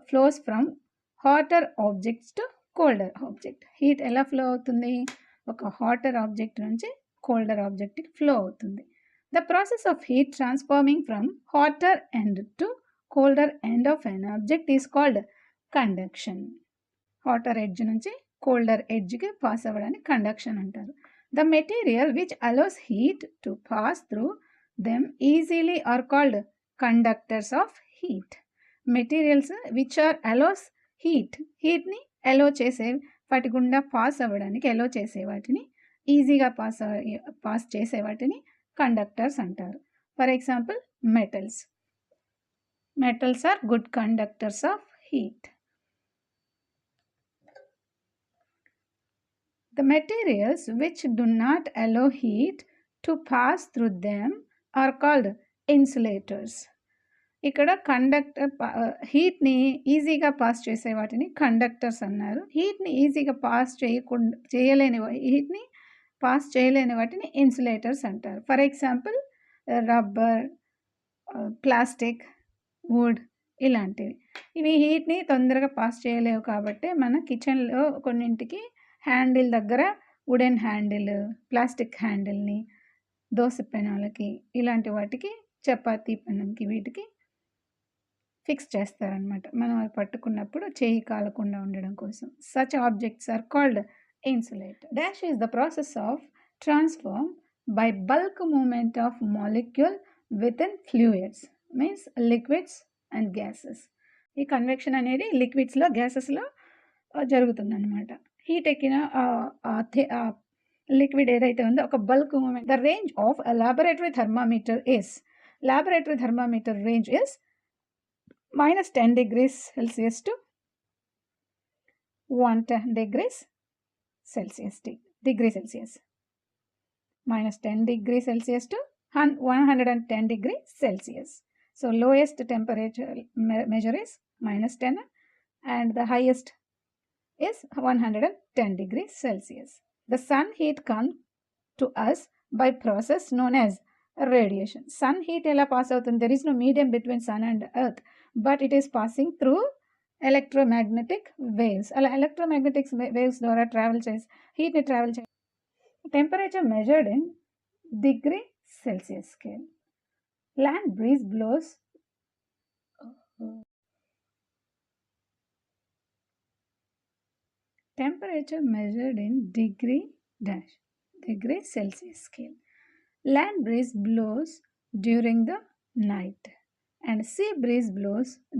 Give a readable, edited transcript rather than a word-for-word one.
flows from hotter objects to colder object. Heat ఎలా flow అవుతుంది? ఒక హాటర్ ఆబ్జెక్ట్ నుంచి కోల్డర్ ఆబ్జెక్ట్కి ఫ్లో అవుతుంది. The process of heat transforming from hotter end to colder end of an object is called conduction. Hotter edge నుంచి colder ఎడ్జ్కి pass అవ్వడానికి conduction అంటారు. The material which allows heat to pass through them easily are called conductors of heat. Materials which are allows హీట్ని అలో చేసే వాటి గుండా pass అవ్వడానికి అలో చేసే వాటిని ఈజీగా పాస్ చేసే వాటిని కండక్టర్స్ అంటారు. For example metals are good conductors of heat. The materials which do not allow heat to pass through them are called insulators. ఇక్కడ హీట్ని ఈజీగా పాస్ చేసే వాటిని కండక్టర్స్ అన్నారు. హీట్ని ఈజీగా పాస్ హీట్ని పాస్ చేయలేని వాటిని ఇన్సులేటర్స్ అంటారు. For example rubber, plastic, wood ఇలాంటివి. ఇవి హీట్ని తొందరగా పాస్ చేయలేవు కాబట్టి మన కిచెన్లో కొన్నింటికి హ్యాండిల్ దగ్గర వుడెన్ హ్యాండిల్, ప్లాస్టిక్ హ్యాండిల్ని దోశ పెనాలకి ఇలాంటి వాటికి చపాతీ పెనంకి వీటికి ఫిక్స్ చేస్తారనమాట. మనం అవి పట్టుకున్నప్పుడు చేయి కాలకుండా ఉండడం కోసం. Such objects are called insulator. Dash is the process of transform by bulk movement of molecule within fluids, means liquids and gases. ఈ కన్వెక్షన్ అనేది లిక్విడ్స్లో గ్యాసెస్లో జరుగుతుందన్నమాట. హీట్ ఎక్కిన లిక్విడ్ ఏదైతే ఉందో ఒక bulk movement. The range of laboratory thermometer range is -10 degrees Celsius to 110 degrees Celsius. -10 degrees Celsius to 110 degrees Celsius. So lowest temperature measure is -10 and the highest is 110 degrees Celsius. The sun heat comes to us by process known as radiation. Sun heat ela pass avutundi. There is no medium between sun and earth, but it is passing through electromagnetic waves. Ala electromagnetic waves dwara travel chesi heat ni travel chesi. Temperature measured in degree Celsius scale. Land breeze blows temperature measured in degree Celsius scale. Land breeze blows during the night and sea breeze blows